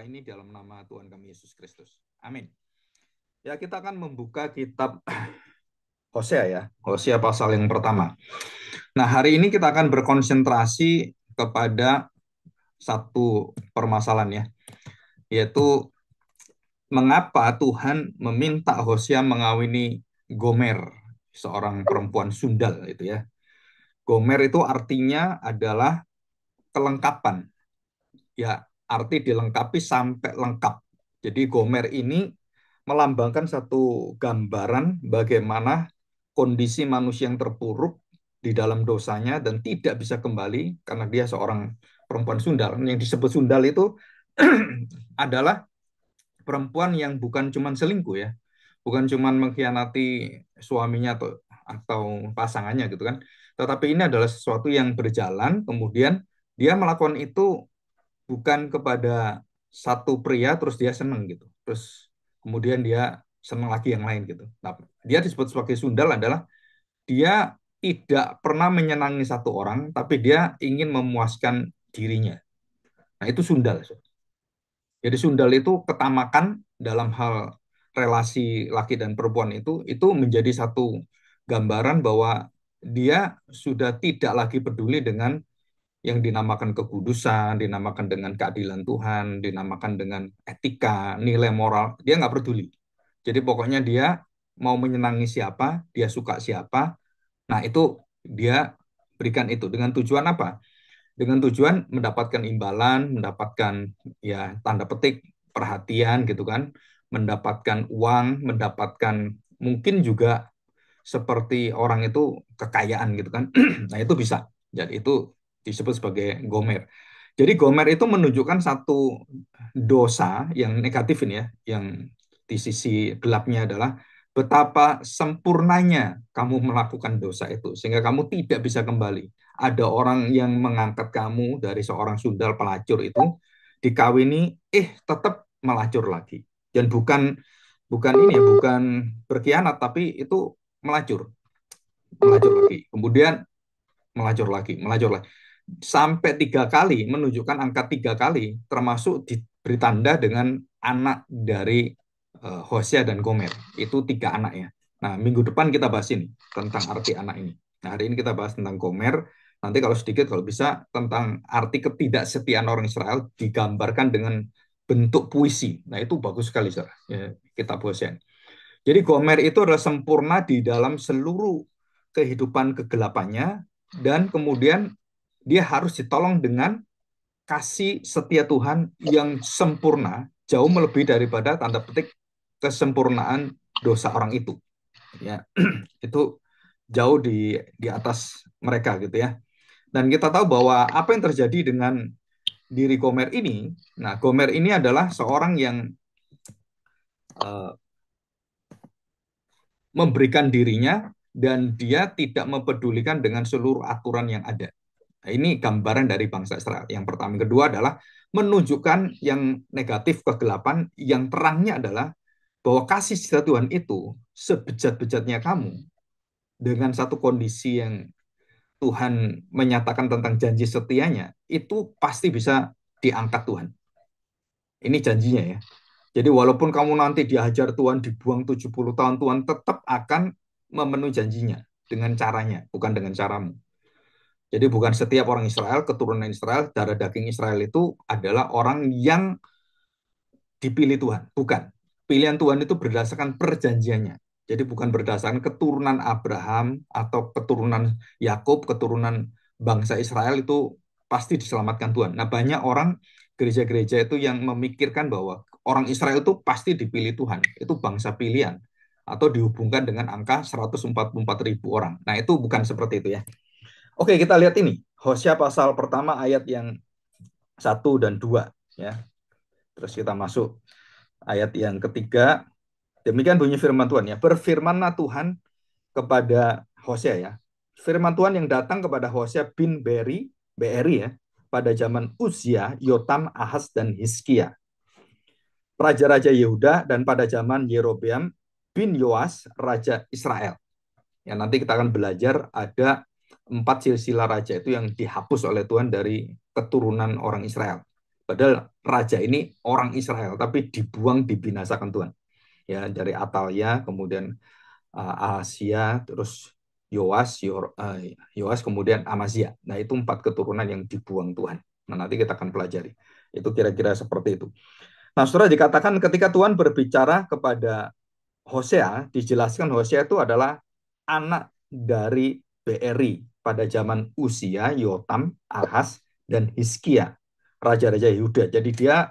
doa ini dalam nama Tuhan kami Yesus Kristus. Amin. Ya, kita akan membuka kitab Hosea ya, Hosea pasal yang pertama. Nah, hari ini kita akan berkonsentrasi kepada satu permasalahan ya, yaitu mengapa Tuhan meminta Hosea mengawini Gomer, seorang perempuan sundal itu ya. Gomer itu artinya adalah kelengkapan. Ya, arti dilengkapi sampai lengkap. Jadi Gomer ini melambangkan satu gambaran bagaimana kondisi manusia yang terpuruk di dalam dosanya dan tidak bisa kembali karena dia seorang perempuan sundal. Yang disebut sundal itu adalah perempuan yang bukan cuma selingkuh ya, bukan cuma mengkhianati suaminya atau pasangannya gitu kan, tetapi ini adalah sesuatu yang berjalan, kemudian dia melakukan itu bukan kepada satu pria terus dia seneng gitu, terus kemudian dia seneng lagi yang lain gitu. Nah, dia disebut sebagai sundal adalah dia tidak pernah menyenangi satu orang, tapi dia ingin memuaskan dirinya. Nah, itu sundal. Jadi sundal itu ketamakan dalam hal relasi laki dan perempuan itu menjadi satu gambaran bahwa dia sudah tidak lagi peduli dengan yang dinamakan kekudusan, dinamakan dengan keadilan Tuhan, dinamakan dengan etika, nilai moral. Dia nggak peduli. Jadi pokoknya dia mau menyenangi siapa, dia suka siapa. Nah, itu dia berikan itu dengan tujuan apa? Dengan tujuan mendapatkan imbalan, mendapatkan ya tanda petik perhatian gitu kan, mendapatkan uang, mendapatkan mungkin juga seperti orang itu kekayaan gitu kan. Nah, itu bisa. Jadi itu disebut sebagai Gomer. Jadi Gomer itu menunjukkan satu dosa yang negatif ini ya, yang di sisi gelapnya adalah betapa sempurnanya kamu melakukan dosa itu sehingga kamu tidak bisa kembali. Ada orang yang mengangkat kamu dari seorang sundal pelacur itu dikawini, tetap melacur lagi. Dan bukan bukan ini ya, bukan berkhianat, tapi itu melacur, melacur lagi. Kemudian melacur lagi, melacur lagi. Sampai 3 kali, menunjukkan angka 3 kali, termasuk diberi tanda dengan anak dari Hosea dan Gomer. Itu 3 anak ya. Nah, minggu depan kita bahas ini, tentang arti anak ini. Nah, hari ini kita bahas tentang Gomer. Nanti kalau sedikit, kalau bisa, tentang arti ketidaksetiaan orang Israel digambarkan dengan bentuk puisi. Nah, itu bagus sekali, saudara. Ya, kitab Hosea. Jadi Gomer itu adalah sempurna di dalam seluruh kehidupan kegelapannya, dan kemudian dia harus ditolong dengan kasih setia Tuhan yang sempurna, jauh melebihi daripada tanda petik kesempurnaan dosa orang itu. Ya, itu jauh di atas mereka gitu ya. Dan kita tahu bahwa apa yang terjadi dengan diri Gomer ini. Nah, Gomer ini adalah seorang yang uh, memberikan dirinya dan dia tidak mempedulikan dengan seluruh aturan yang ada. Nah, ini gambaran dari bangsa Israel. Yang pertama, yang kedua adalah menunjukkan yang negatif kegelapan, yang terangnya adalah bahwa kasih setia Tuhan itu sebejat-bejatnya kamu dengan satu kondisi yang Tuhan menyatakan tentang janji setianya, itu pasti bisa diangkat Tuhan. Ini janjinya ya. Jadi walaupun kamu nanti dihajar Tuhan, dibuang 70 tahun, Tuhan tetap akan memenuhi janjinya dengan caranya, bukan dengan caramu. Jadi bukan setiap orang Israel, keturunan Israel, darah daging Israel itu adalah orang yang dipilih Tuhan. Bukan. Pilihan Tuhan itu berdasarkan perjanjiannya. Jadi bukan berdasarkan keturunan Abraham atau keturunan Yakub, keturunan bangsa Israel itu pasti diselamatkan Tuhan. Nah, banyak orang gereja-gereja itu yang memikirkan bahwa orang Israel itu pasti dipilih Tuhan. Itu bangsa pilihan. Atau dihubungkan dengan angka 144.000 orang. Nah, itu bukan seperti itu ya. Oke, kita lihat ini. Hosea pasal pertama ayat yang 1 dan 2 ya. Terus kita masuk ayat yang ketiga. Demikian bunyi firman Tuhan ya. Berfirmanlah Tuhan kepada Hosea ya. Firman Tuhan yang datang kepada Hosea bin Beeri ya, pada zaman Uzia, Yotam, Ahaz dan Hizkia, raja-raja Yehuda, dan pada zaman Yerobeam bin Yoas, raja Israel. Ya, nanti kita akan belajar ada 4 silsilah raja itu yang dihapus oleh Tuhan dari keturunan orang Israel. Padahal raja ini orang Israel, tapi dibuang, dibinasakan Tuhan. Ya, dari Atalia, kemudian Ahasia, terus Yoas, kemudian Amazia. Nah, itu 4 keturunan yang dibuang Tuhan. Nah, nanti kita akan pelajari. Itu kira-kira seperti itu. Nah, saudara, dikatakan ketika Tuhan berbicara kepada Hosea, dijelaskan Hosea itu adalah anak dari Beeri pada zaman Usia, Yotam, Ahaz, dan Hizkia, raja-raja Yehuda. Jadi dia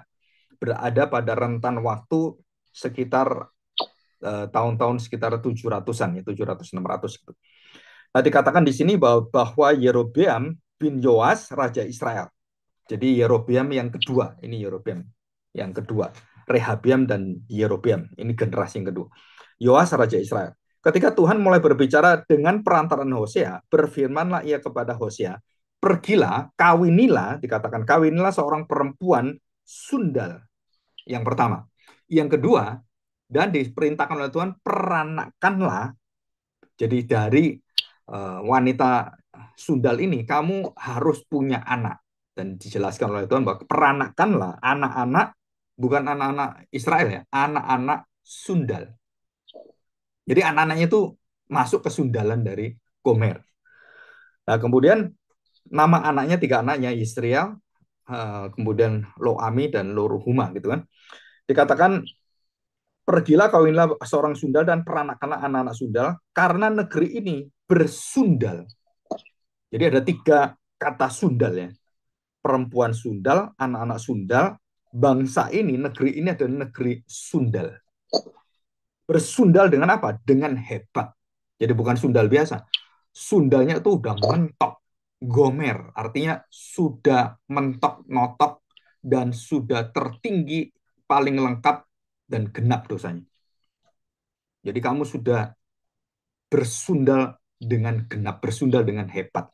berada pada rentan waktu sekitar tahun-tahun sekitar 700-an, ya, 700 600 gitu. Nah, dikatakan di sini bahwa Yerobeam bin Yoas raja Israel. Jadi Yerobeam yang kedua, ini Yerobeam yang kedua. Rehabiam dan Yerobeam, ini generasi yang kedua. Yoas raja Israel. Ketika Tuhan mulai berbicara dengan perantaran Hosea, berfirmanlah ia kepada Hosea, pergilah, kawinilah, dikatakan kawinilah seorang perempuan sundal. Yang pertama. Yang kedua, dan diperintahkan oleh Tuhan, peranakanlah. Jadi dari wanita sundal ini, kamu harus punya anak. Dan dijelaskan oleh Tuhan bahwa peranakanlah anak-anak, bukan anak-anak Israel ya, anak-anak sundal. Jadi anak-anaknya itu masuk ke sundalan dari Gomer. Nah, kemudian nama anaknya, 3 anaknya, Yisrael, kemudian Loami dan Loruhuma gitu kan. Dikatakan pergilah kawinlah seorang sundal dan peranakanlah anak-anak sundal karena negeri ini bersundal. Jadi ada 3 kata sundal ya. Perempuan sundal, anak-anak sundal, bangsa ini, negeri ini adalah negeri sundal. Bersundal dengan apa? Dengan hebat. Jadi bukan sundal biasa. Sundalnya itu udah mentok. Gomer, artinya sudah mentok, notok, dan sudah tertinggi, paling lengkap, dan genap dosanya. Jadi kamu sudah bersundal dengan genap, bersundal dengan hebat.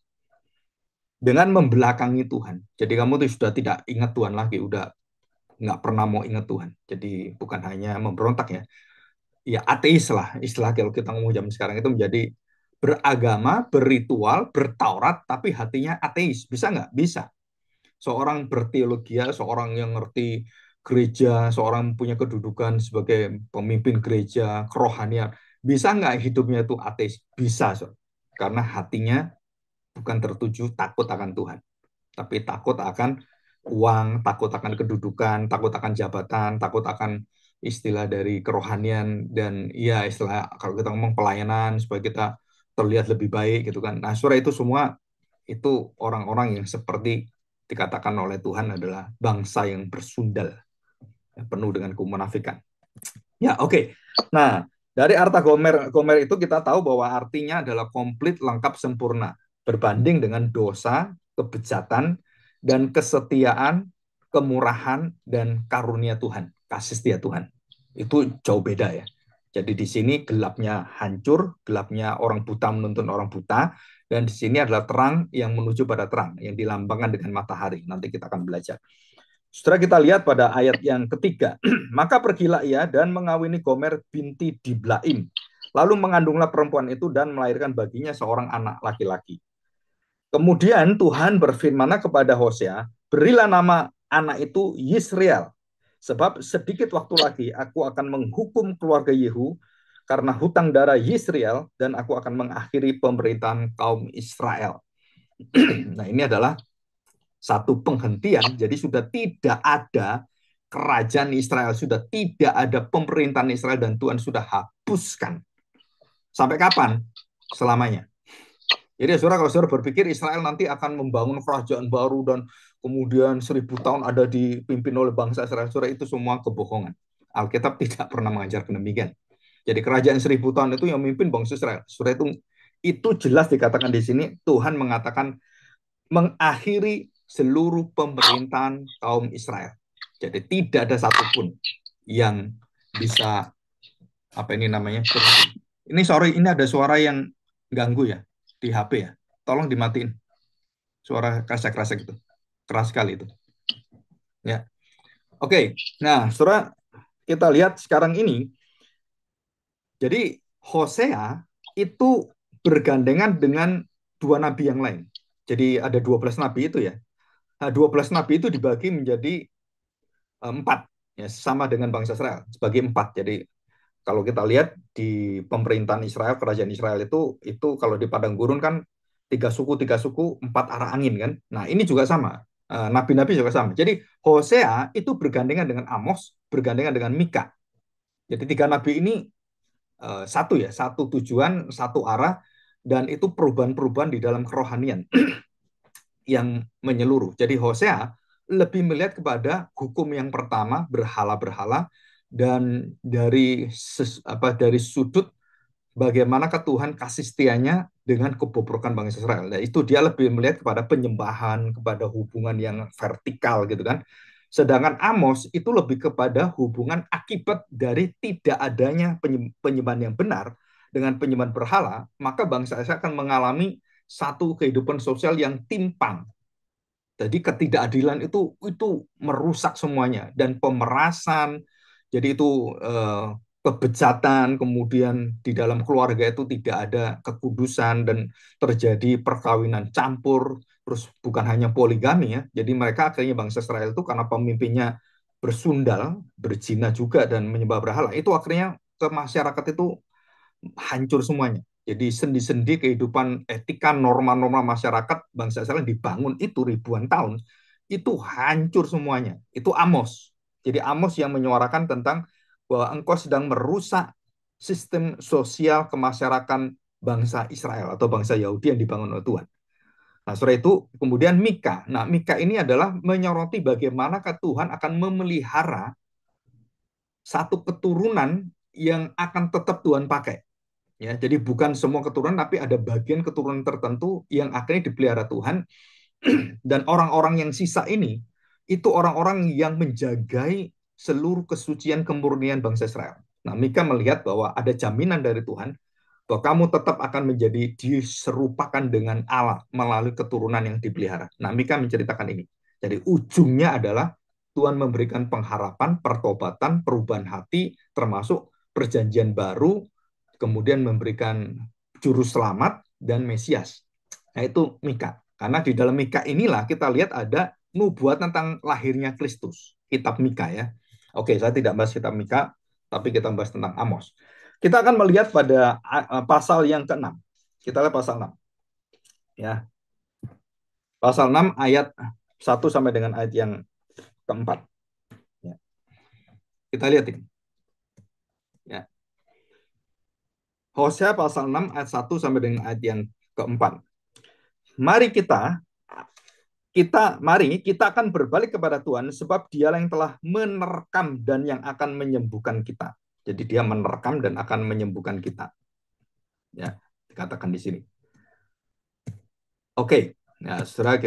Dengan membelakangi Tuhan. Jadi kamu tuh sudah tidak ingat Tuhan lagi, udah nggak pernah mau ingat Tuhan. Jadi bukan hanya memberontak ya, ya ateis lah istilah kalau kita ngomong zaman sekarang itu, menjadi beragama, berritual, bertaurat, tapi hatinya ateis. Bisa nggak? Bisa. Seorang berteologi, seorang yang ngerti gereja, seorang punya kedudukan sebagai pemimpin gereja, kerohanian, bisa nggak hidupnya itu ateis? Bisa, so. Karena hatinya bukan tertuju takut akan Tuhan, tapi takut akan uang, takut akan kedudukan, takut akan jabatan, takut akan istilah dari kerohanian, dan ya istilah kalau kita ngomong pelayanan supaya kita terlihat lebih baik gitu kan. Nah, saudara, itu semua itu orang-orang yang seperti dikatakan oleh Tuhan adalah bangsa yang bersundal, penuh dengan kemunafikan. Ya, oke. Nah, dari arta Gomer, Gomer itu kita tahu bahwa artinya adalah komplit, lengkap, sempurna. Berbanding dengan dosa, kebejatan, dan kesetiaan, kemurahan, dan karunia Tuhan. Kasih setia Tuhan. Itu jauh beda ya. Jadi di sini gelapnya hancur, gelapnya orang buta menuntun orang buta, dan di sini adalah terang yang menuju pada terang, yang dilambangkan dengan matahari. Nanti kita akan belajar. Setelah kita lihat pada ayat yang ketiga, maka pergilah ia dan mengawini Gomer binti Diblaim. Lalu mengandunglah perempuan itu dan melahirkan baginya seorang anak laki-laki. Kemudian Tuhan berfirman kepada Hosea, berilah nama anak itu Yisrael. Sebab sedikit waktu lagi aku akan menghukum keluarga Yehu karena hutang darah Yisrael, dan aku akan mengakhiri pemerintahan kaum Israel. Nah, ini adalah satu penghentian, jadi sudah tidak ada kerajaan Israel, sudah tidak ada pemerintahan Israel, dan Tuhan sudah hapuskan. Sampai kapan? Selamanya. Jadi saudara, kalau saudara berpikir Israel nanti akan membangun kerajaan baru dan kemudian 1000 tahun ada dipimpin oleh bangsa Israel, saudara, itu semua kebohongan. Alkitab tidak pernah mengajarkan demikian. Jadi kerajaan 1000 tahun itu yang memimpin bangsa Israel. Saudara, itu jelas dikatakan di sini, Tuhan mengatakan mengakhiri seluruh pemerintahan kaum Israel. Jadi tidak ada satupun yang bisa apa ini namanya. Ini sorry, ini ada suara yang ganggu ya di HP ya. Tolong dimatiin. Suara kresek-kresek itu. Keras sekali itu. Ya. Oke. Nah, saudara, kita lihat sekarang ini. Jadi Hosea itu bergandengan dengan 2 nabi yang lain. Jadi ada 12 nabi itu ya. Nah, 12 nabi itu dibagi menjadi empat, ya, sama dengan bangsa Israel sebagai empat. Jadi kalau kita lihat di pemerintahan Israel, kerajaan Israel itu kalau di padang gurun kan tiga suku, empat arah angin kan. Nah ini juga sama. Nabi-nabi juga sama. Jadi Hosea itu bergandengan dengan Amos, bergandengan dengan Mika. Jadi tiga nabi ini satu ya, satu tujuan, satu arah, dan itu perubahan-perubahan di dalam kerohanian yang menyeluruh. Jadi Hosea lebih melihat kepada hukum yang pertama, berhala-berhala, dan dari sudut bagaimana Tuhan kasih setianya dengan kebobrokan bangsa Israel. Nah, itu dia lebih melihat kepada penyembahan, kepada hubungan yang vertikal gitu kan. Sedangkan Amos itu lebih kepada hubungan akibat dari tidak adanya penyembahan yang benar dengan penyembahan berhala, maka bangsa Israel akan mengalami satu kehidupan sosial yang timpang. Jadi ketidakadilan itu merusak semuanya dan pemerasan. Jadi itu kebejatan, kemudian di dalam keluarga itu tidak ada kekudusan dan terjadi perkawinan campur, terus bukan hanya poligami ya. Jadi mereka akhirnya bangsa Israel itu karena pemimpinnya bersundal, berzina juga dan menyembah berhala, itu akhirnya ke masyarakat itu hancur semuanya. Jadi sendi-sendi kehidupan etika, norma-norma masyarakat bangsa Israel dibangun itu ribuan tahun, itu hancur semuanya. Itu Amos. Jadi Amos yang menyuarakan tentang bahwa engkau sedang merusak sistem sosial kemasyarakatan bangsa Israel atau bangsa Yahudi yang dibangun oleh Tuhan. Nah, setelah itu kemudian Mika. Nah, Mika ini adalah menyoroti bagaimana Tuhan akan memelihara satu keturunan yang akan tetap Tuhan pakai. Ya, jadi bukan semua keturunan, tapi ada bagian keturunan tertentu yang akhirnya dipelihara Tuhan, dan orang-orang yang sisa ini itu orang-orang yang menjagai seluruh kesucian kemurnian bangsa Israel. Nah, Mika melihat bahwa ada jaminan dari Tuhan bahwa kamu tetap akan menjadi diserupakan dengan Allah melalui keturunan yang dipelihara. Nah, Mika menceritakan ini. Jadi ujungnya adalah Tuhan memberikan pengharapan, pertobatan, perubahan hati, termasuk perjanjian baru, kemudian memberikan juru selamat dan Mesias. Nah, itu Mika. Karena di dalam Mika inilah kita lihat ada nubuat tentang lahirnya Kristus. Kitab Mika ya. Oke, saya tidak bahas kitab Mika, tapi kita bahas tentang Amos. Kita akan melihat pada pasal yang ke-6. Kita lihat pasal 6. Ya. Pasal 6 ayat 1 sampai dengan ayat yang keempat. Ya. Kita lihat ini. Ya. Hosea pasal 6 ayat 1 sampai dengan ayat yang keempat. Mari kita akan berbalik kepada Tuhan sebab Dialah yang telah menerkam dan yang akan menyembuhkan kita. Jadi dia menerkam dan akan menyembuhkan kita. Ya, dikatakan di sini. Oke. Ya, setelah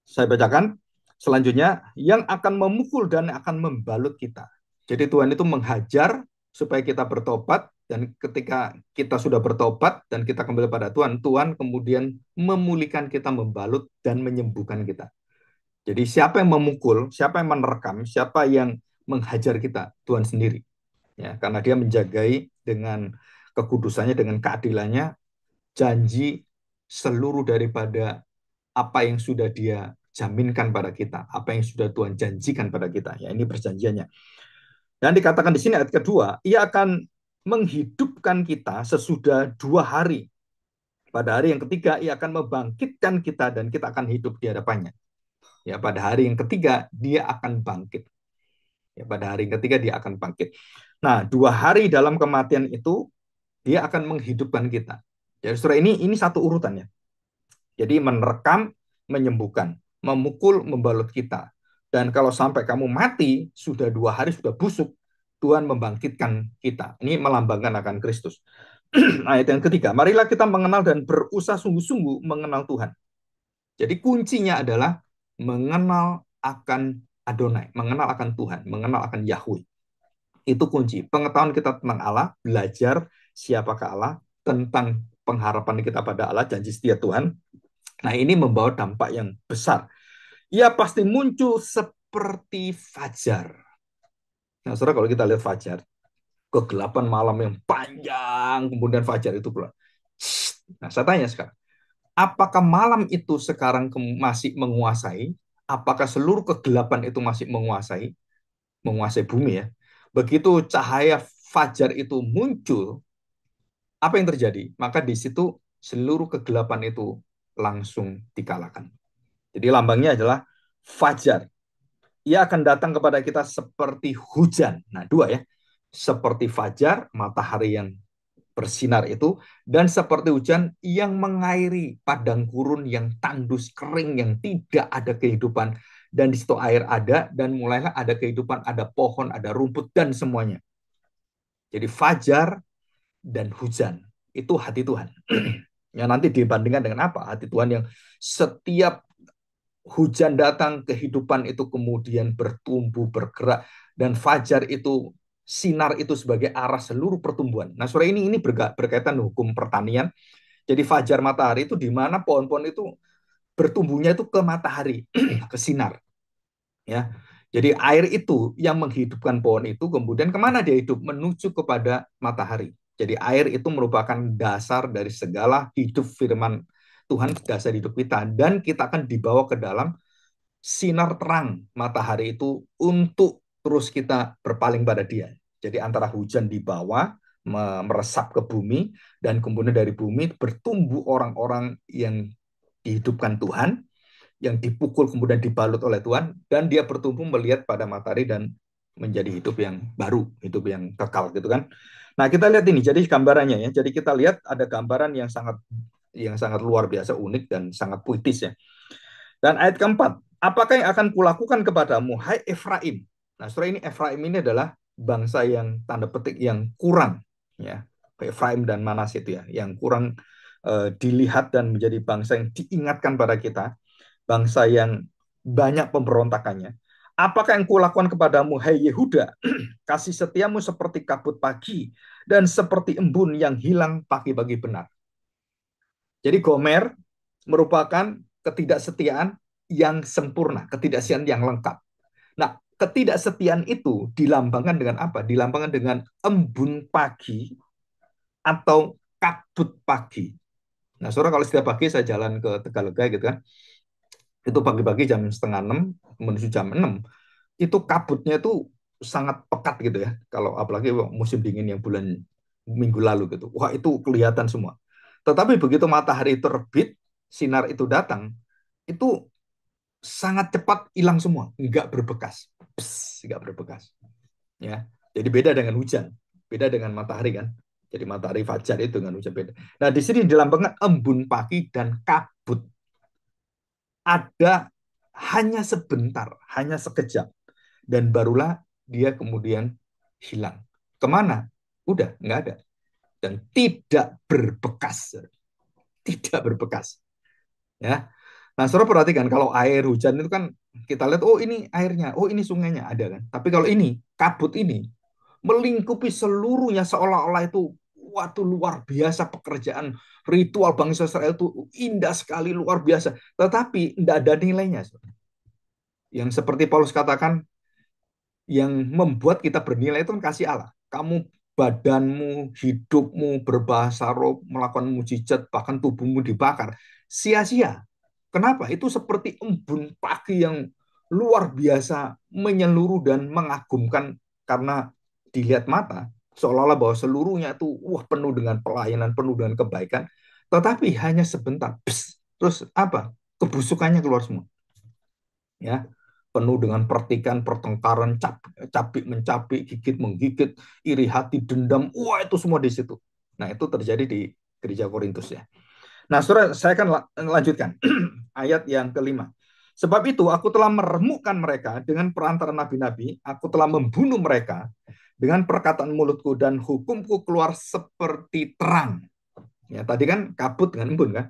saya bacakan selanjutnya, yang akan memukul dan akan membalut kita. Jadi Tuhan itu menghajar supaya kita bertobat, dan ketika kita sudah bertobat dan kita kembali pada Tuhan, Tuhan kemudian memulihkan kita, membalut dan menyembuhkan kita. Jadi siapa yang memukul, siapa yang menerkam, siapa yang menghajar kita? Tuhan sendiri. Ya, karena dia menjagai dengan kekudusannya, dengan keadilannya, janji seluruh daripada apa yang sudah dia jaminkan pada kita, apa yang sudah Tuhan janjikan pada kita. Ya, ini perjanjiannya. Dan dikatakan di sini ayat kedua, ia akan menghidupkan kita sesudah 2 hari. Pada hari yang ketiga, ia akan membangkitkan kita dan kita akan hidup di hadapannya. Ya, pada hari yang ketiga dia akan bangkit. Ya, pada hari yang ketiga dia akan bangkit. Nah, 2 hari dalam kematian itu dia akan menghidupkan kita. Jadi saudara, ini satu urutannya. Jadi menerkam, menyembuhkan, memukul, membalut kita. Dan kalau sampai kamu mati, sudah 2 hari, sudah busuk, Tuhan membangkitkan kita. Ini melambangkan akan Kristus. Ayat yang ketiga, marilah kita mengenal dan berusaha sungguh-sungguh mengenal Tuhan. Jadi kuncinya adalah mengenal akan Adonai, mengenal akan Tuhan, mengenal akan Yahweh. Itu kunci. Pengetahuan kita tentang Allah, belajar siapakah Allah, tentang pengharapan kita pada Allah, janji setia Tuhan. Nah, ini membawa dampak yang besar. Ia pasti muncul seperti fajar. Nah, saudara, kalau kita lihat fajar, kegelapan malam yang panjang, kemudian fajar itu keluar. Nah, saya tanya sekarang, apakah malam itu sekarang masih menguasai apakah seluruh kegelapan itu masih menguasai bumi ya. Begitu cahaya fajar itu muncul, apa yang terjadi? Maka di situ seluruh kegelapan itu langsung dikalahkan. Jadi lambangnya adalah fajar. Ia akan datang kepada kita seperti hujan. Nah, dua ya. Seperti fajar, matahari yang bersinar itu, dan seperti hujan yang mengairi padang gurun yang tandus, kering, yang tidak ada kehidupan. Dan di situ air ada, dan mulailah ada kehidupan, ada pohon, ada rumput, dan semuanya. Jadi fajar dan hujan, itu hati Tuhan. Yang nanti dibandingkan dengan apa? Hati Tuhan yang setiap hujan datang, kehidupan itu kemudian bertumbuh, bergerak, dan fajar itu, sinar itu sebagai arah seluruh pertumbuhan. Nah, sore ini berkaitan hukum pertanian. Jadi fajar matahari itu di mana pohon-pohon itu bertumbuhnya itu ke matahari, ke sinar. Ya, jadi air itu yang menghidupkan pohon itu, kemudian kemana dia hidup? Menuju kepada matahari. Jadi air itu merupakan dasar dari segala hidup firman Tuhan, dasar hidup kita. Dan kita akan dibawa ke dalam sinar terang matahari itu untuk terus kita berpaling pada dia. Jadi antara hujan di bawah meresap ke bumi, dan kemudian dari bumi bertumbuh orang-orang yang dihidupkan Tuhan, yang dipukul kemudian dibalut oleh Tuhan, dan dia bertumbuh melihat pada matahari dan menjadi hidup yang baru, hidup yang kekal gitu kan. Nah, kita lihat ini, jadi gambarannya ya. Jadi kita lihat ada gambaran yang sangat luar biasa, unik dan sangat puitis ya. Dan ayat keempat, apakah yang akan kulakukan kepadamu, hai Efraim? Nah, saudara, ini Efraim ini adalah bangsa yang tanda petik yang kurang, ya. Efraim dan Manasye itu ya, yang kurang dilihat dan menjadi bangsa yang diingatkan pada kita, bangsa yang banyak pemberontakannya. Apakah yang kulakukan kepadamu, hai Yehuda? Kasih setiamu seperti kabut pagi dan seperti embun yang hilang pagi-pagi benar. Jadi Gomer merupakan ketidaksetiaan yang sempurna, ketidaksetiaan yang lengkap. Nah, ketidaksetiaan itu dilambangkan dengan apa? Dilambangkan dengan embun pagi atau kabut pagi. Nah, saudara, kalau setiap pagi saya jalan ke Tegalega gitu kan, itu pagi-pagi jam setengah 6 menuju jam 6, itu kabutnya itu sangat pekat gitu ya. Kalau apalagi musim dingin yang bulan minggu lalu gitu. Wah, itu kelihatan semua. Tetapi begitu matahari terbit, sinar itu datang, itu sangat cepat hilang semua, nggak berbekas. Pss, nggak berbekas. Ya. Jadi beda dengan hujan, beda dengan matahari kan. Jadi matahari fajar itu dengan hujan beda. Nah, di sini dilambangkan embun pagi dan kabut. Ada hanya sebentar, hanya sekejap. Dan barulah dia kemudian hilang. Kemana? Udah, nggak ada. Dan tidak berbekas. Tidak berbekas. Ya. Nah, saudara perhatikan, kalau air hujan itu kan kita lihat, oh ini airnya, oh ini sungainya, ada kan. Tapi kalau ini, kabut ini, melingkupi seluruhnya seolah-olah itu, waktu luar biasa pekerjaan ritual bangsa Israel itu indah sekali, luar biasa. Tetapi tidak ada nilainya. Yang seperti Paulus katakan, yang membuat kita bernilai itu kan kasih Allah. Kamu, badanmu, hidupmu, berbahasa roh, melakukan mujizat, bahkan tubuhmu dibakar. Sia-sia. Kenapa? Itu seperti embun pagi yang luar biasa, menyeluruh dan mengagumkan karena dilihat mata, seolah-olah bahwa seluruhnya itu penuh dengan pelayanan, penuh dengan kebaikan, tetapi hanya sebentar. Pss, terus apa? Kebusukannya keluar semua. Ya, penuh dengan pertikan, pertengkaran, capik mencapik, gigit menggigit, iri hati, dendam, itu semua di situ. Nah, itu terjadi di gereja Korintus ya. Nah, saudara, saya akan lanjutkan ayat yang kelima. Sebab itu aku telah meremukkan mereka dengan perantara nabi-nabi, aku telah membunuh mereka dengan perkataan mulutku, dan hukumku keluar seperti terang. Ya, tadi kan kabut dengan embun kan.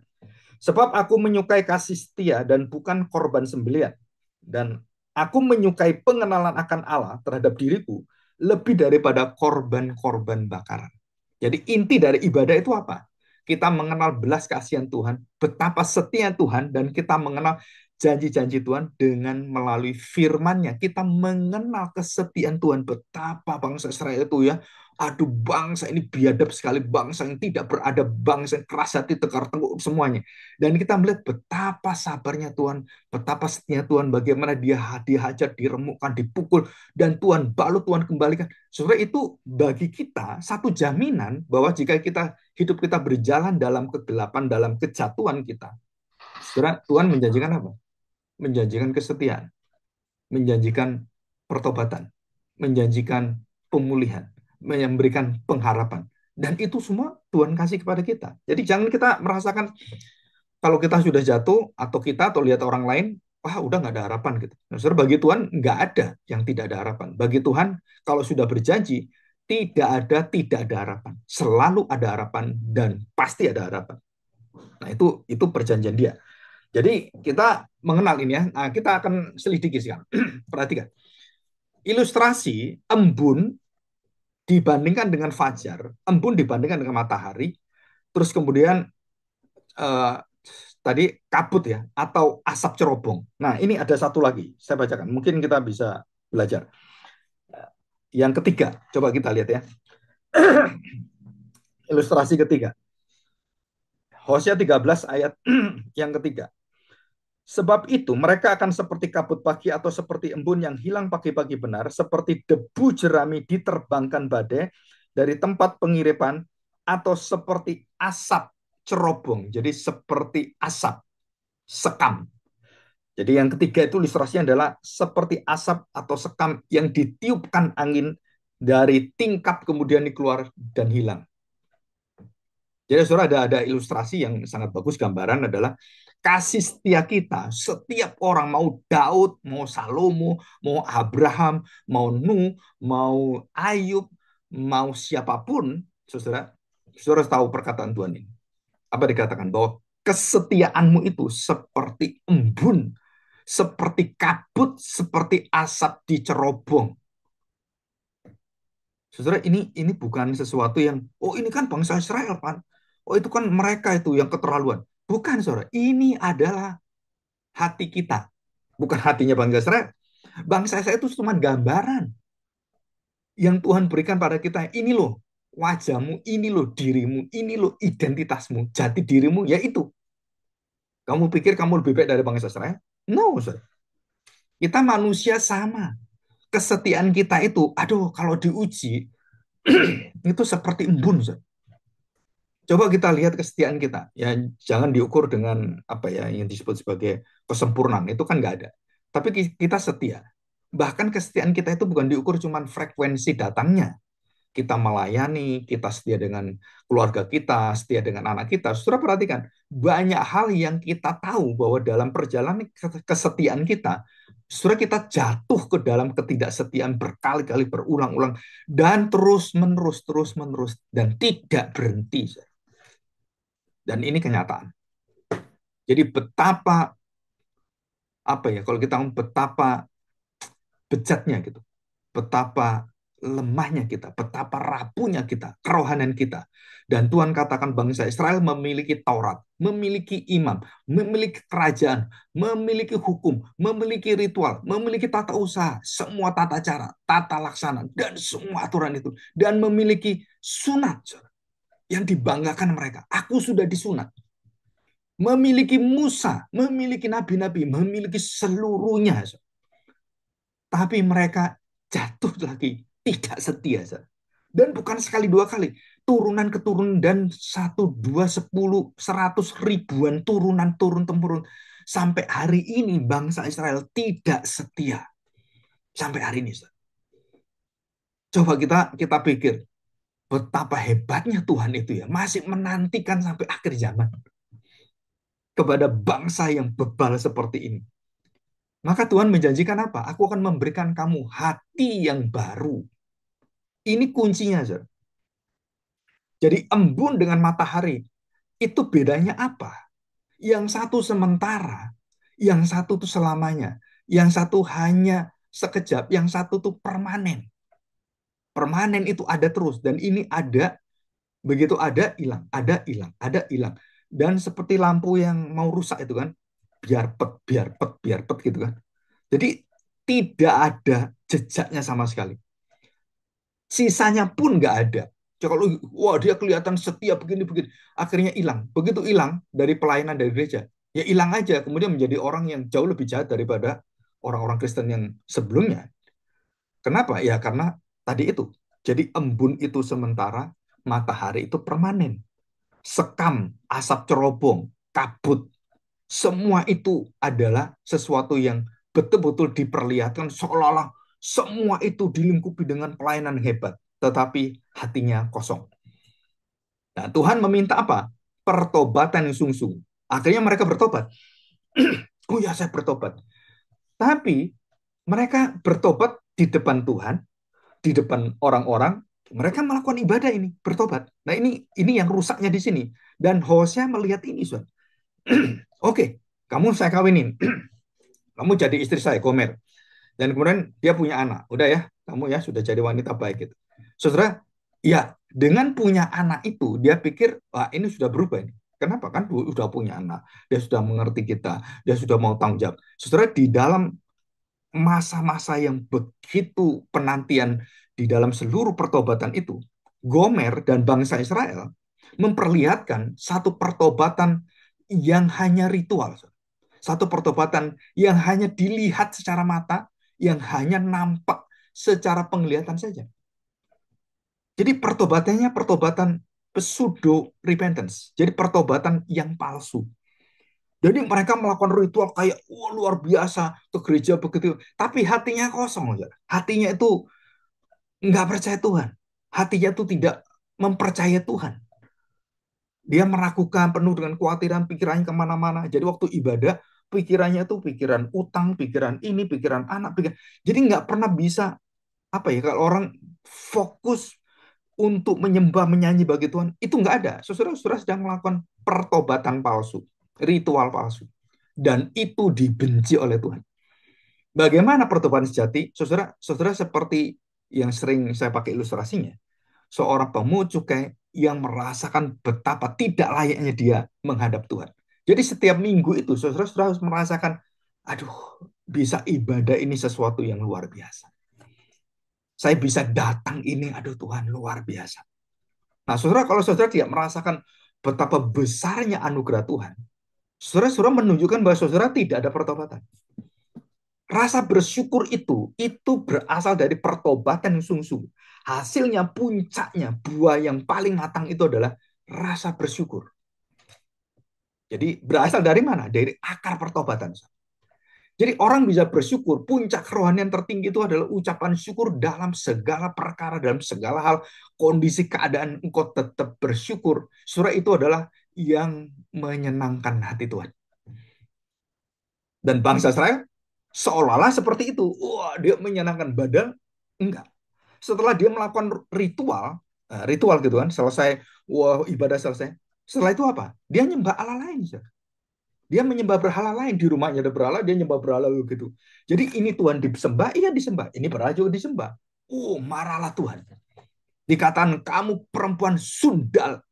Sebab aku menyukai kasih setia dan bukan korban sembelihan. Dan aku menyukai pengenalan akan Allah terhadap diriku lebih daripada korban-korban bakaran. Jadi inti dari ibadah itu apa? Kita mengenal belas kasihan Tuhan, betapa setia Tuhan, dan kita mengenal janji-janji Tuhan dengan melalui firman-Nya. Kita mengenal kesetiaan Tuhan. Betapa bangsa Israel itu ya, aduh bangsa ini biadab sekali, bangsa yang tidak beradab, bangsa yang keras hati, tekar tengkuk semuanya. Dan kita melihat betapa sabarnya Tuhan, betapa setianya Tuhan, bagaimana dia dihajar, diremukkan, dipukul, dan Tuhan balut, Tuhan kembalikan. Sebenarnya itu bagi kita satu jaminan bahwa jika hidup kita berjalan dalam kegelapan, dalam kejatuhan kita, saudara, Tuhan menjanjikan apa? Menjanjikan kesetiaan, menjanjikan pertobatan, menjanjikan pemulihan, memberikan pengharapan. Dan itu semua Tuhan kasih kepada kita. Jadi jangan kita merasakan kalau kita sudah jatuh atau kita atau lihat orang lain, wah udah nggak ada harapan gitu. Nah, saudara, bagi Tuhan nggak ada yang tidak ada harapan. Bagi Tuhan kalau sudah berjanji tidak ada harapan. Selalu ada harapan dan pasti ada harapan. Nah itu perjanjian Dia. Jadi kita mengenal ini ya. Nah, kita akan selidiki sekarang. Perhatikan. Ilustrasi embun dibandingkan dengan fajar, embun dibandingkan dengan matahari, terus kemudian eh, tadi kabut ya, atau asap cerobong. Nah, ini ada satu lagi, saya bacakan. Mungkin kita bisa belajar. Yang ketiga, coba kita lihat ya. Ilustrasi ketiga. Hosea 13 ayat yang ketiga. Sebab itu mereka akan seperti kabut pagi atau seperti embun yang hilang pagi-pagi benar, seperti debu jerami diterbangkan badai dari tempat pengiripan, atau seperti asap cerobong. Jadi seperti asap sekam. Jadi yang ketiga itu ilustrasinya adalah seperti asap atau sekam yang ditiupkan angin dari tingkap kemudian keluar dan hilang. Jadi saudara ada ilustrasi yang sangat bagus, gambaran adalah kasih setia kita. Setiap orang, mau Daud, mau Salomo, mau Abraham, mau Nuh, mau Ayub, mau siapapun, saudara, saudara tahu perkataan Tuhan ini. Apa dikatakan? Bahwa kesetiaanmu itu seperti embun, seperti kabut, seperti asap di cerobong. Saudara, ini bukan sesuatu yang, oh ini kan bangsa Israel, Pak. Oh itu kan mereka itu yang keterlaluan. Bukan, saudara. Ini adalah hati kita. Bukan hatinya bangsa Israel. Bangsa Israel itu cuma gambaran yang Tuhan berikan pada kita. Ini loh wajahmu, ini loh dirimu, ini loh identitasmu, jati dirimu, yaitu. Kamu pikir kamu lebih baik dari bangsa Israel? No, saudara. Kita manusia sama. Kesetiaan kita itu, aduh kalau diuji, itu seperti embun, saudara. Coba kita lihat kesetiaan kita. Ya, jangan diukur dengan apa ya yang disebut sebagai kesempurnaan. Itu kan nggak ada. Tapi kita setia. Bahkan kesetiaan kita itu bukan diukur cuma frekuensi datangnya. Kita melayani, kita setia dengan keluarga kita, setia dengan anak kita. Saudara perhatikan, banyak hal yang kita tahu bahwa dalam perjalanan kesetiaan kita, saudara kita jatuh ke dalam ketidaksetiaan berkali-kali berulang-ulang dan terus menerus dan tidak berhenti. Dan ini kenyataan. Jadi betapa apa ya kalau kita ngomong betapa bejatnya gitu, betapa lemahnya kita, betapa rapuhnya kita, kerohanian kita. Dan Tuhan katakan bangsa Israel memiliki Taurat, memiliki imam, memiliki kerajaan, memiliki hukum, memiliki ritual, memiliki tata usaha, semua tata cara, tata laksana, dan semua aturan itu. Dan memiliki sunat yang dibanggakan mereka. Aku sudah disunat. Memiliki Musa, memiliki nabi-nabi, memiliki seluruhnya. Tapi mereka jatuh lagi, tidak setia. Dan bukan sekali dua kali, turunan keturunan dan satu, dua, 10, 100 ribuan turunan turun temurun. Sampai hari ini bangsa Israel tidak setia. Sampai hari ini. Coba kita pikir, betapa hebatnya Tuhan itu ya, masih menantikan sampai akhir zaman kepada bangsa yang bebal seperti ini. Maka Tuhan menjanjikan apa? Aku akan memberikan kamu hati yang baru. Ini kuncinya, Sir. Jadi embun dengan matahari, itu bedanya apa? Yang satu sementara, yang satu itu selamanya, yang satu hanya sekejap, yang satu itu permanen. Permanen itu ada terus, dan ini ada, begitu ada, hilang, ada, hilang, ada, hilang. Dan seperti lampu yang mau rusak itu kan, biar pet gitu kan. Jadi tidak ada jejaknya sama sekali. Sisanya pun nggak ada. Kalau wah dia kelihatan setia begini-begini, akhirnya hilang. Begitu hilang dari pelayanan dari gereja, ya hilang aja. Kemudian menjadi orang yang jauh lebih jahat daripada orang-orang Kristen yang sebelumnya. Kenapa? Ya karena tadi itu. Jadi embun itu sementara, matahari itu permanen. Sekam, asap cerobong, kabut, semua itu adalah sesuatu yang betul-betul diperlihatkan seolah-olah semua itu dilingkupi dengan pelayanan hebat, tetapi hatinya kosong. Nah, Tuhan meminta apa? Pertobatan yang sungguh-sungguh. Akhirnya mereka bertobat. Oh ya, saya bertobat. Tapi mereka bertobat di depan Tuhan, di depan orang-orang, mereka melakukan ibadah ini, bertobat. Nah, ini yang rusaknya di sini. Dan Hosea melihat ini, Oke, okay, kamu saya kawinin. Kamu jadi istri saya, Gomer. Dan kemudian dia punya anak. Udah ya, kamu ya sudah jadi wanita baik gitu. Saudara, ya dengan punya anak itu, dia pikir, wah ini sudah berubah ini. Kenapa? Kan sudah punya anak. Dia sudah mengerti kita. Dia sudah mau tanggung jawab. Saudara, di dalam masa-masa yang begitu penantian di dalam seluruh pertobatan itu, Gomer dan bangsa Israel memperlihatkan satu pertobatan yang hanya ritual. Satu pertobatan yang hanya dilihat secara mata, yang hanya nampak secara penglihatan saja. Jadi pertobatannya pertobatan pseudo repentance. Jadi pertobatan yang palsu. Jadi mereka melakukan ritual kayak luar biasa ke gereja begitu, tapi hatinya kosong. Hatinya itu nggak percaya Tuhan. Hatinya itu tidak mempercayai Tuhan. Dia meragukan, penuh dengan kekhawatiran, pikirannya kemana-mana. Jadi waktu ibadah, pikirannya tuh pikiran utang, pikiran ini, pikiran anak, pikiran. Jadi nggak pernah bisa, apa ya, kalau orang fokus untuk menyembah, menyanyi bagi Tuhan, itu nggak ada. Saudara-saudara sedang melakukan pertobatan palsu, ritual palsu. Dan itu dibenci oleh Tuhan. Bagaimana pertobatan sejati? Saudara seperti yang sering saya pakai ilustrasinya. Seorang pemungut cukai yang merasakan betapa tidak layaknya dia menghadap Tuhan. Jadi setiap minggu itu saudara harus merasakan, aduh, bisa ibadah ini sesuatu yang luar biasa. Saya bisa datang ini, aduh Tuhan, luar biasa. Nah, saudara, kalau saudara tidak merasakan betapa besarnya anugerah Tuhan, saudara menunjukkan bahwa saudara tidak ada pertobatan. Rasa bersyukur itu berasal dari pertobatan yang sungguh-sungguh. Hasilnya, puncaknya, buah yang paling matang itu adalah rasa bersyukur. Jadi berasal dari mana? Dari akar pertobatan. Jadi orang bisa bersyukur, puncak kerohanian tertinggi itu adalah ucapan syukur dalam segala perkara, dalam segala hal, kondisi keadaan engkau tetap bersyukur. Surah itu adalah yang menyenangkan hati Tuhan. Dan bangsa Israel seolah-olah seperti itu. Wah, dia menyenangkan badan. Enggak. Setelah dia melakukan ritual gitu kan, selesai, wah ibadah selesai. Setelah itu apa? Dia nyembah Allah lain. Dia menyembah berhala lain. Di rumahnya ada berhala, dia nyembah berhala gitu. Jadi ini Tuhan disembah, iya disembah. Ini berhala juga disembah. Oh, marahlah Tuhan. Dikatakan kamu perempuan sundal.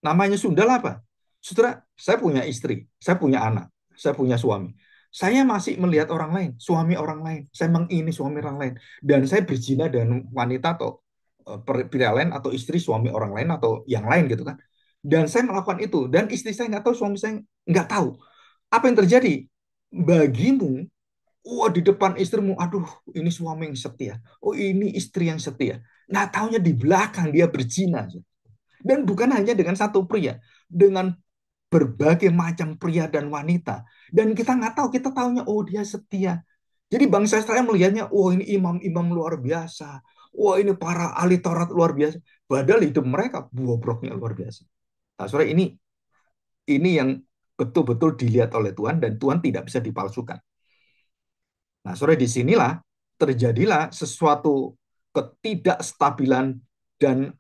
Namanya sundal apa? Saudara, saya punya istri, saya punya anak, saya punya suami. Saya masih melihat orang lain, suami orang lain. Saya mengini suami orang lain. Dan saya berzina dengan wanita atau pria lain atau istri suami orang lain atau yang lain gitu kan. Dan saya melakukan itu. Dan istri saya nggak tahu, suami saya nggak tahu. Apa yang terjadi? Bagimu, wah di depan istrimu, aduh ini suami yang setia. Oh ini istri yang setia. Nah taunya di belakang dia berzina. Dan bukan hanya dengan satu pria, dengan berbagai macam pria dan wanita. Dan kita nggak tahu, kita taunya, oh dia setia. Jadi bangsa Israel melihatnya, oh ini imam-imam luar biasa. Wah ini para ahli Taurat luar biasa. Padahal hidup mereka bobroknya luar biasa. Nah, saudara, ini yang betul-betul dilihat oleh Tuhan dan Tuhan tidak bisa dipalsukan. Nah, saudara, disinilah terjadilah sesuatu ketidakstabilan dan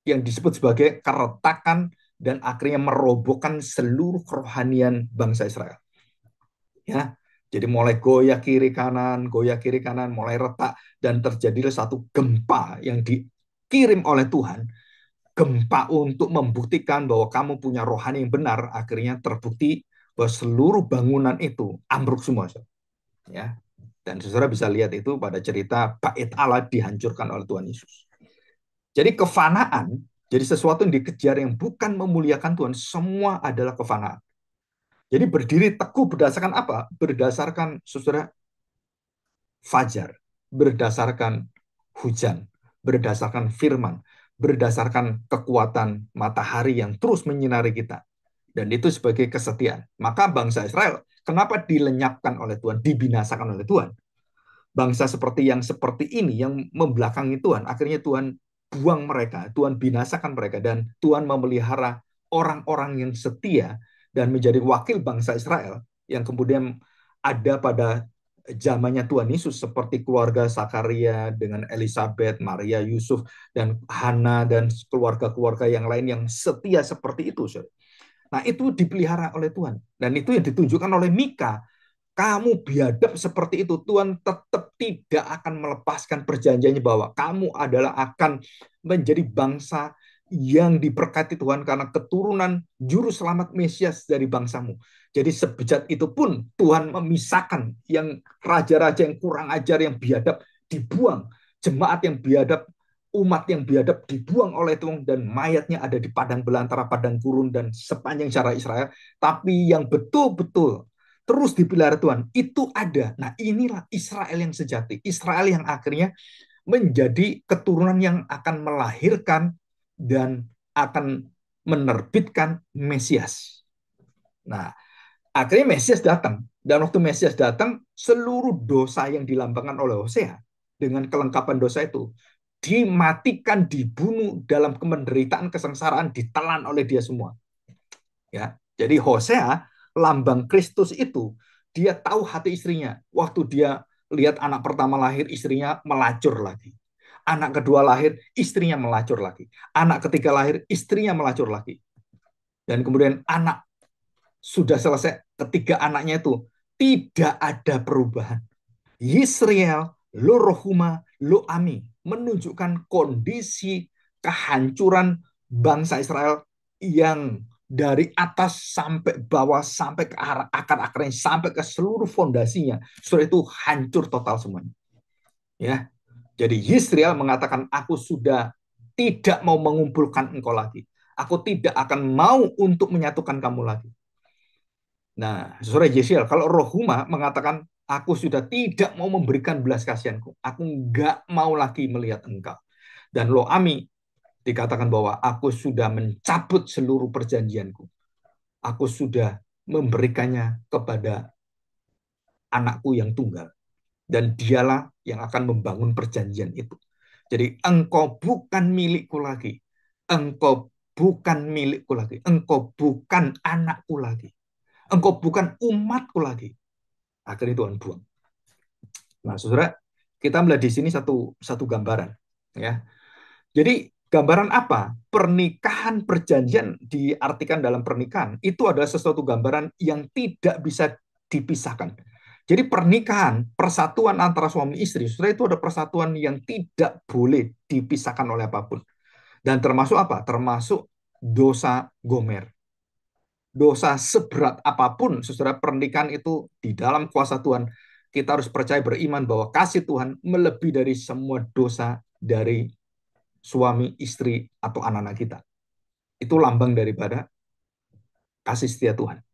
yang disebut sebagai keretakan dan akhirnya merobohkan seluruh kerohanian bangsa Israel. Ya, jadi mulai goyah kiri kanan, mulai retak dan terjadilah satu gempa yang dikirim oleh Tuhan. Gempa untuk membuktikan bahwa kamu punya rohani yang benar, akhirnya terbukti bahwa seluruh bangunan itu ambruk semua, ya. Dan saudara bisa lihat itu pada cerita bait Allah dihancurkan oleh Tuhan Yesus. Jadi kefanaan, jadi sesuatu yang dikejar yang bukan memuliakan Tuhan, semua adalah kefanaan. Jadi berdiri teguh berdasarkan apa? Berdasarkan saudara fajar, berdasarkan hujan, berdasarkan firman, berdasarkan kekuatan matahari yang terus menyinari kita. Dan itu sebagai kesetiaan. Maka bangsa Israel, kenapa dilenyapkan oleh Tuhan, dibinasakan oleh Tuhan? Bangsa seperti ini yang membelakangi Tuhan, akhirnya Tuhan buang mereka, Tuhan binasakan mereka, dan Tuhan memelihara orang-orang yang setia dan menjadi wakil bangsa Israel yang kemudian ada pada zamannya Tuhan Yesus, seperti keluarga Zakaria dengan Elizabeth, Maria, Yusuf, dan Hana, dan keluarga-keluarga yang lain yang setia seperti itu. Nah, itu dipelihara oleh Tuhan. Dan itu yang ditunjukkan oleh Mika. Kamu biadab seperti itu, Tuhan tetap tidak akan melepaskan perjanjiannya bahwa kamu adalah akan menjadi bangsa yang diberkati Tuhan karena keturunan juru selamat Mesias dari bangsamu. Jadi sebejat itu pun Tuhan memisahkan yang raja-raja yang kurang ajar, yang biadab dibuang. Jemaat yang biadab, umat yang biadab dibuang oleh Tuhan, dan mayatnya ada di padang belantara, padang gurun, dan sepanjang jarak Israel. Tapi yang betul-betul terus dipelihara Tuhan, itu ada. Nah, inilah Israel yang sejati. Israel yang akhirnya menjadi keturunan yang akan melahirkan dan akan menerbitkan Mesias. Nah, akhirnya Mesias datang. Dan waktu Mesias datang, seluruh dosa yang dilambangkan oleh Hosea dengan kelengkapan dosa itu dimatikan, dibunuh dalam penderitaan, kesengsaraan, ditelan oleh dia semua. Ya, jadi Hosea lambang Kristus itu, dia tahu hati istrinya. Waktu dia lihat anak pertama lahir, istrinya melacur lagi. Anak kedua lahir, istrinya melacur lagi. Anak ketiga lahir, istrinya melacur lagi. Dan kemudian anak sudah selesai, ketiga anaknya itu tidak ada perubahan. Yisrael, lo rohuma, lo ami, menunjukkan kondisi kehancuran bangsa Israel yang dari atas sampai bawah, sampai ke akar-akarnya, sampai ke seluruh fondasinya, setelah itu hancur total semuanya. Ya, jadi Yisrael mengatakan, aku sudah tidak mau mengumpulkan engkau lagi. Aku tidak akan mau untuk menyatukan kamu lagi. Nah, saudara Yesiel, kalau Rohuma mengatakan, aku sudah tidak mau memberikan belas kasihanku. Aku nggak mau lagi melihat engkau. Dan Lo-Ami dikatakan bahwa aku sudah mencabut seluruh perjanjianku. Aku sudah memberikannya kepada anakku yang tunggal. Dan dialah yang akan membangun perjanjian itu. Jadi engkau bukan milikku lagi. Engkau bukan milikku lagi. Engkau bukan anakku lagi. Engkau bukan umatku lagi. Akhirnya Tuhan buang. Nah, saudara, kita melihat di sini satu satu gambaran, ya. Jadi gambaran apa? Pernikahan perjanjian diartikan dalam pernikahan itu adalah sesuatu gambaran yang tidak bisa dipisahkan. Jadi pernikahan, persatuan antara suami istri, saudara, itu ada persatuan yang tidak boleh dipisahkan oleh apapun. Dan termasuk apa? Termasuk dosa Gomer. Dosa seberat apapun, saudara, pernikahan itu di dalam kuasa Tuhan, kita harus percaya, beriman bahwa kasih Tuhan melebihi dari semua dosa dari suami, istri, atau anak-anak kita. Itu lambang daripada kasih setia Tuhan.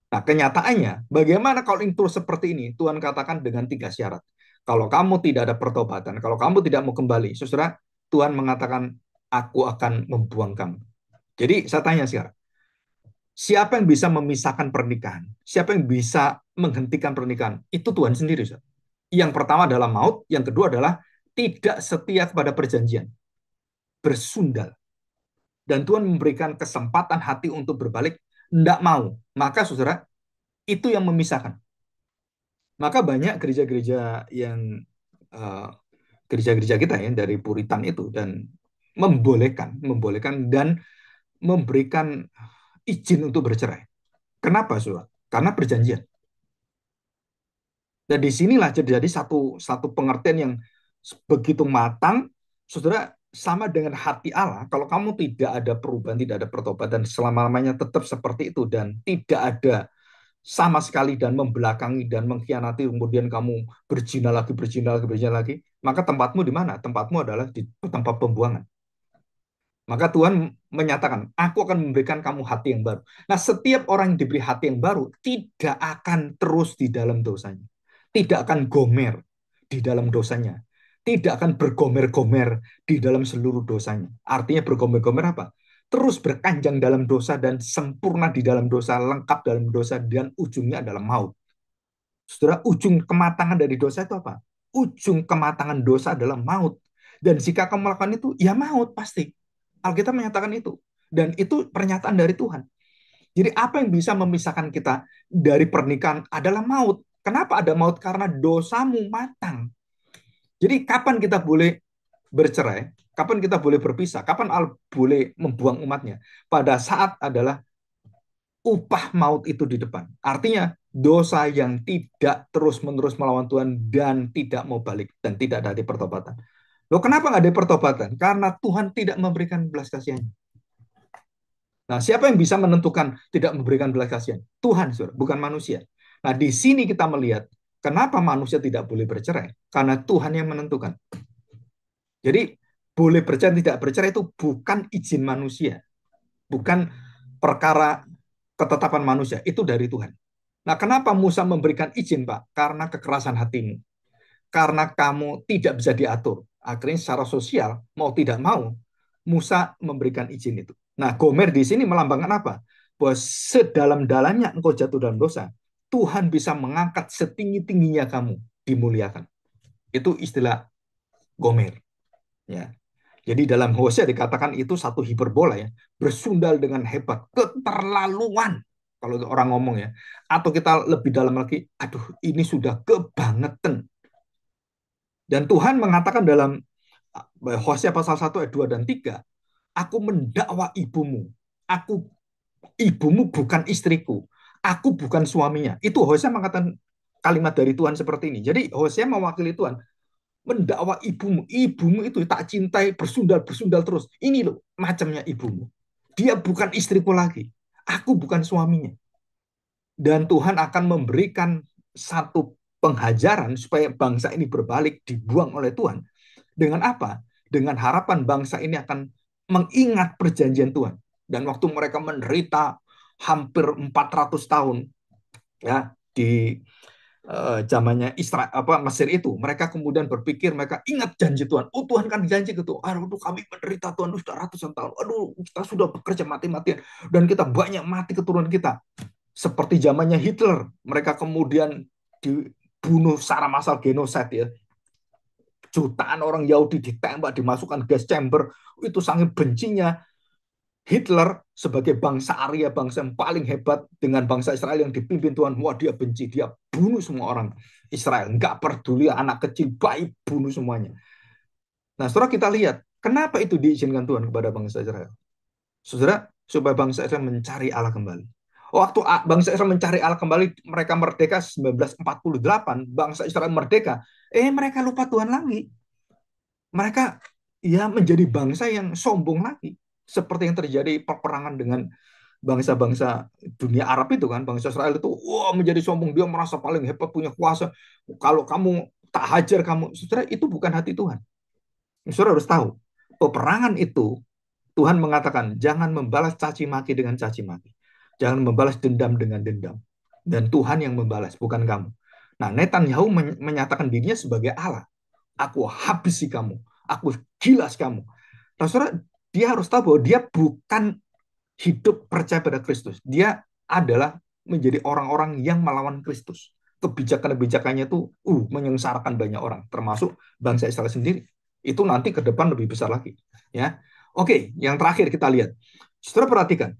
Nah, kenyataannya, bagaimana kalau itu seperti ini? Tuhan katakan dengan 3 syarat. Kalau kamu tidak ada pertobatan, kalau kamu tidak mau kembali, saudara, Tuhan mengatakan, aku akan membuang kamu. Jadi saya tanya sekarang, siapa yang bisa memisahkan pernikahan? Siapa yang bisa menghentikan pernikahan? Itu Tuhan sendiri. Yang pertama adalah maut, yang kedua adalah tidak setia kepada perjanjian, bersundal. Dan Tuhan memberikan kesempatan hati untuk berbalik, tidak mau. Maka saudara, itu yang memisahkan. Maka banyak gereja-gereja yang uh, gereja-gereja kita ya dari Puritan itu, dan membolehkan dan memberikan izin untuk bercerai. Kenapa, saudara? Karena perjanjian. Dan disinilah terjadi satu pengertian yang begitu matang, saudara, sama dengan hati Allah. Kalau kamu tidak ada perubahan, tidak ada pertobatan, selama-lamanya tetap seperti itu, dan tidak ada sama sekali dan membelakangi dan mengkhianati, kemudian kamu berzina lagi, berzina lagi, berzina lagi, maka tempatmu di mana? Tempatmu adalah di tempat pembuangan. Maka Tuhan menyatakan, aku akan memberikan kamu hati yang baru. Nah, setiap orang yang diberi hati yang baru tidak akan terus di dalam dosanya. Tidak akan gomer di dalam dosanya. Tidak akan bergomer-gomer di dalam seluruh dosanya. Artinya bergomer-gomer apa? Terus berkanjang dalam dosa dan sempurna di dalam dosa, lengkap dalam dosa, dan ujungnya adalah maut. Saudara, ujung kematangan dari dosa itu apa? Ujung kematangan dosa adalah maut. Dan jika kamu melakukan itu, ya maut pasti. Alkitab menyatakan itu. Dan itu pernyataan dari Tuhan. Jadi apa yang bisa memisahkan kita dari pernikahan adalah maut. Kenapa ada maut? Karena dosamu matang. Jadi kapan kita boleh bercerai? Kapan kita boleh berpisah? Kapan Allah boleh membuang umatnya? Pada saat adalah upah maut itu di depan. Artinya dosa yang tidak terus-menerus melawan Tuhan dan tidak mau balik dan tidak ada pertobatan. Loh, kenapa nggak ada pertobatan? Karena Tuhan tidak memberikan belas kasihan. Nah, siapa yang bisa menentukan tidak memberikan belas kasihan? Tuhan, saudara, bukan manusia. Nah, di sini kita melihat kenapa manusia tidak boleh bercerai. Karena Tuhan yang menentukan. Jadi, boleh bercerai tidak bercerai itu bukan izin manusia. Bukan perkara ketetapan manusia. Itu dari Tuhan. Nah, kenapa Musa memberikan izin, Pak? Karena kekerasan hatimu. Karena kamu tidak bisa diatur. Akhirnya secara sosial, mau tidak mau, Musa memberikan izin itu. Nah, Gomer di sini melambangkan apa? Bahwa sedalam-dalamnya engkau jatuh dalam dosa, Tuhan bisa mengangkat setinggi-tingginya kamu, dimuliakan. Itu istilah Gomer. Ya. Jadi dalam Hosea dikatakan itu satu hiperbola ya, bersundal dengan hebat, keterlaluan kalau orang ngomong ya. Atau kita lebih dalam lagi, aduh ini sudah kebangetan. Dan Tuhan mengatakan dalam Hosea pasal 1 ayat 2 dan 3, aku mendakwa ibumu. Aku ibumu bukan istriku. Aku bukan suaminya. Itu Hosea mengatakan kalimat dari Tuhan seperti ini. Jadi Hosea mewakili Tuhan mendakwa ibumu. Ibumu itu tak cintai, bersundal-bersundal terus. Ini loh macamnya ibumu. Dia bukan istriku lagi. Aku bukan suaminya. Dan Tuhan akan memberikan satu penghajaran supaya bangsa ini berbalik, dibuang oleh Tuhan. Dengan apa? Dengan harapan bangsa ini akan mengingat perjanjian Tuhan. Dan waktu mereka menderita hampir 400 tahun ya di zamannya Israel apa Mesir itu, mereka kemudian berpikir, mereka ingat janji Tuhan. Oh, Tuhan kan janji gitu. Aduh, kami menderita Tuhan sudah ratusan tahun. Aduh, kita sudah bekerja mati-matian dan kita banyak mati keturunan kita. Seperti zamannya Hitler, mereka kemudian dibunuh secara massal, genosid ya. Jutaan orang Yahudi ditembak, dimasukkan gas chamber. Itu sangat bencinya Hitler sebagai bangsa Arya, bangsa yang paling hebat dengan bangsa Israel yang dipimpin Tuhan. Wah, dia benci, dia bunuh semua orang Israel. Nggak peduli anak kecil, bayi, bunuh semuanya. Nah, saudara kita lihat, kenapa itu diizinkan Tuhan kepada bangsa Israel? Saudara, supaya bangsa Israel mencari Allah kembali. Waktu bangsa Israel mencari Allah kembali, mereka merdeka 1948, bangsa Israel merdeka, mereka lupa Tuhan lagi. Mereka ya menjadi bangsa yang sombong lagi. Seperti yang terjadi peperangan dengan bangsa-bangsa dunia Arab itu kan, bangsa Israel itu wah menjadi sombong, dia merasa paling hebat, punya kuasa. Kalau kamu tak hajar kamu, saudara, itu bukan hati Tuhan. Saudara harus tahu, peperangan itu Tuhan mengatakan jangan membalas caci maki dengan caci maki. Jangan membalas dendam dengan dendam. Dan Tuhan yang membalas, bukan kamu. Nah, Netanyahu menyatakan dirinya sebagai Allah. Aku habisi kamu. Aku gilas kamu. Nah, saudara, dia harus tahu bahwa dia bukan hidup percaya pada Kristus. Dia adalah menjadi orang-orang yang melawan Kristus. Kebijakan-kebijakannya itu menyengsarakan banyak orang, termasuk bangsa Israel sendiri. Itu nanti ke depan lebih besar lagi. Ya, oke. Yang terakhir kita lihat. Saudara perhatikan.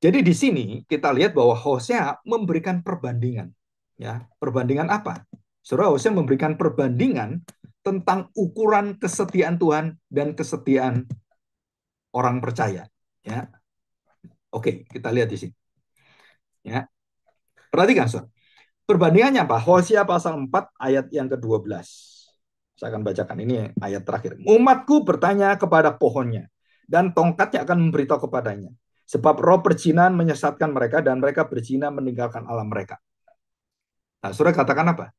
Jadi di sini kita lihat bahwa Hosea memberikan perbandingan. Ya, perbandingan apa? Saudara, Hosea memberikan perbandingan tentang ukuran kesetiaan Tuhan dan kesetiaan orang percaya. Ya, oke, kita lihat di sini. Ya, perhatikan, saudara. Perbandingannya apa? Hosea pasal 4 ayat yang ke-12. Saya akan bacakan ini ayat terakhir. Umatku bertanya kepada pohonnya dan tongkatnya akan memberitahu kepadanya. Sebab roh perzinahan menyesatkan mereka dan mereka berzina meninggalkan Allah mereka. Nah, saudara katakan apa?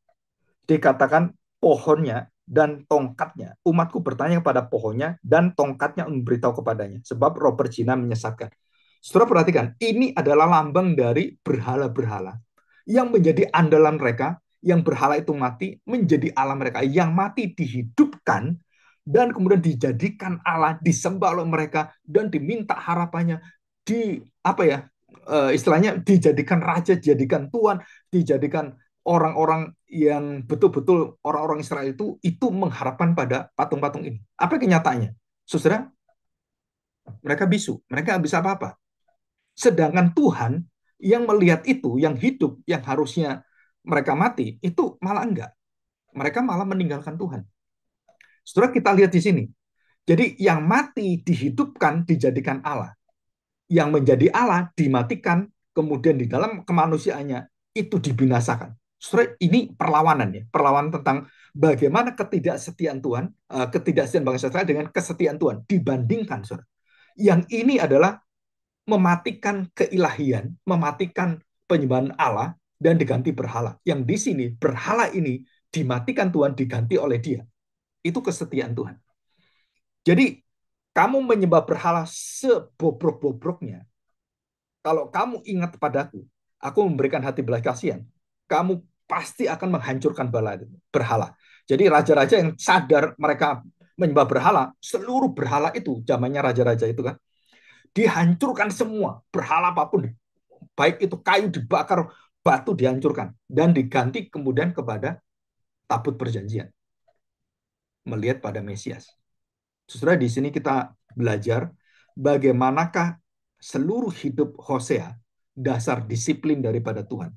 Dikatakan pohonnya dan tongkatnya. Umatku bertanya kepada pohonnya dan tongkatnya memberitahu kepadanya. Sebab roh berzina menyesatkan. Saudara perhatikan, ini adalah lambang dari berhala-berhala yang menjadi andalan mereka, yang berhala itu mati, menjadi Allah mereka. Yang mati dihidupkan dan kemudian dijadikan Allah, disembah oleh mereka dan diminta harapannya di apa ya? Istilahnya dijadikan raja, dijadikan tuan, dijadikan orang-orang yang betul-betul orang-orang Israel itu mengharapkan pada patung-patung ini. Apa kenyataannya? Saudara, mereka bisu, mereka nggak bisa apa-apa. Sedangkan Tuhan yang melihat itu, yang hidup, yang harusnya mereka mati, itu malah enggak. Mereka malah meninggalkan Tuhan. Saudara, kita lihat di sini. Jadi yang mati dihidupkan, dijadikan Allah. Yang menjadi Allah dimatikan, kemudian di dalam kemanusiaannya itu dibinasakan. Saudara, ini perlawanan ya, perlawanan tentang bagaimana ketidaksetiaan Tuhan, ketidaksetiaan bangsa Israel dengan kesetiaan Tuhan dibandingkan, saudara. Yang ini adalah mematikan keilahian, mematikan penyembahan Allah dan diganti berhala. Yang di sini berhala ini dimatikan Tuhan, diganti oleh Dia. Itu kesetiaan Tuhan. Jadi kamu menyembah berhala sebobrok-bobroknya. Kalau kamu ingat padaku, aku memberikan hati belas kasihan, kamu pasti akan menghancurkan berhala. Jadi raja-raja yang sadar mereka menyembah berhala, seluruh berhala itu, zamannya raja-raja itu kan, dihancurkan semua, berhala apapun, baik itu kayu dibakar, batu dihancurkan, dan diganti kemudian kepada tabut perjanjian, melihat pada Mesias. Saudara, di sini kita belajar bagaimanakah seluruh hidup Hosea dasar disiplin daripada Tuhan.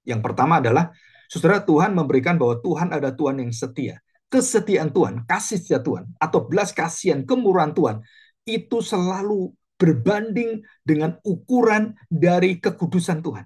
Yang pertama adalah, saudara, Tuhan memberikan bahwa Tuhan ada Tuhan yang setia. Kesetiaan Tuhan, kasih setia Tuhan, atau belas kasihan, kemurahan Tuhan, itu selalu berbanding dengan ukuran dari kekudusan Tuhan.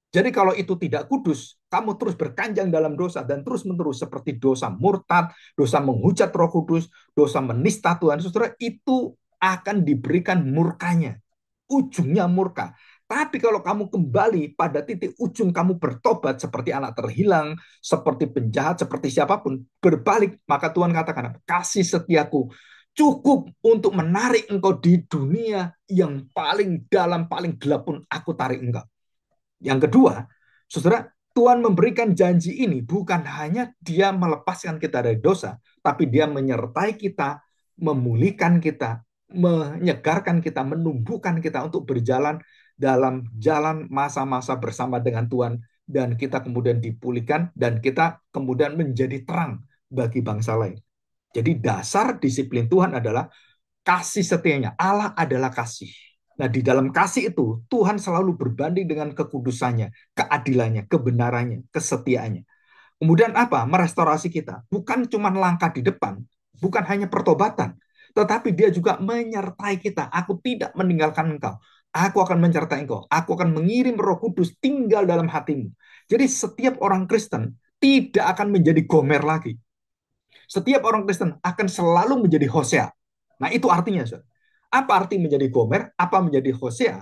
Jadi kalau itu tidak kudus, kamu terus berkanjang dalam dosa dan terus-menerus seperti dosa murtad, dosa menghujat Roh Kudus, dosa menista Tuhan, saudara, itu akan diberikan murkanya. Ujungnya murka. Tapi kalau kamu kembali pada titik ujung kamu bertobat seperti anak terhilang, seperti penjahat, seperti siapapun, berbalik, maka Tuhan katakan, kasih setiaku cukup untuk menarik engkau di dunia yang paling dalam, paling gelap pun aku tarik engkau. Yang kedua, saudara, Tuhan memberikan janji ini bukan hanya Dia melepaskan kita dari dosa, tapi Dia menyertai kita, memulihkan kita, menyegarkan kita, menumbuhkan kita untuk berjalan dalam jalan masa-masa bersama dengan Tuhan, dan kita kemudian dipulihkan dan kita kemudian menjadi terang bagi bangsa lain. Jadi dasar disiplin Tuhan adalah kasih setianya. Allah adalah kasih. Nah, di dalam kasih itu, Tuhan selalu berbanding dengan kekudusannya, keadilannya, kebenarannya, kesetiaannya. Kemudian apa? Merestorasi kita. Bukan cuma langkah di depan, bukan hanya pertobatan, tetapi dia juga menyertai kita. Aku tidak meninggalkan engkau. Aku akan menyertai engkau. Aku akan mengirim Roh Kudus tinggal dalam hatimu. Jadi setiap orang Kristen tidak akan menjadi Gomer lagi. Setiap orang Kristen akan selalu menjadi Hosea. Nah, itu artinya, saudara. Apa arti menjadi Gomer? Apa menjadi Hosea?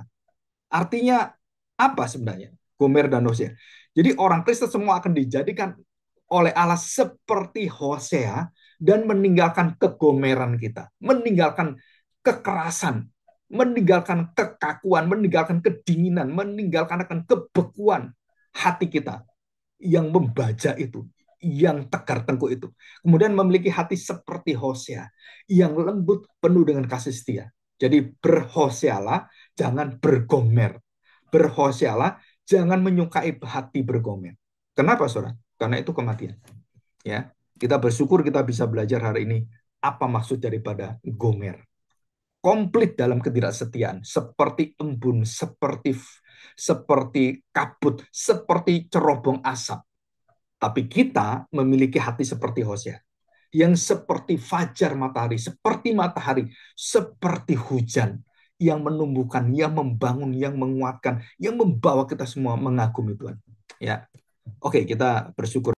Artinya apa sebenarnya? Gomer dan Hosea. Jadi orang Kristen semua akan dijadikan oleh Allah seperti Hosea dan meninggalkan kegomeran kita, meninggalkan kekerasan, meninggalkan kekakuan, meninggalkan kedinginan, meninggalkan akan kebekuan hati kita yang membaja itu, yang tegar tengkuk itu. Kemudian memiliki hati seperti Hosea, yang lembut, penuh dengan kasih setia. Jadi berhosealah, jangan bergomer. Berhosealah, jangan menyukai hati bergomer. Kenapa, saudara? Karena itu kematian. Ya, kita bersyukur kita bisa belajar hari ini apa maksud daripada gomer. Komplit dalam ketidaksetiaan, seperti embun, seperti kabut, seperti cerobong asap. Tapi kita memiliki hati seperti Hosea, yang seperti fajar matahari, seperti hujan, yang menumbuhkan, yang membangun, yang menguatkan, yang membawa kita semua mengagumi Tuhan. Ya, oke, kita bersyukur.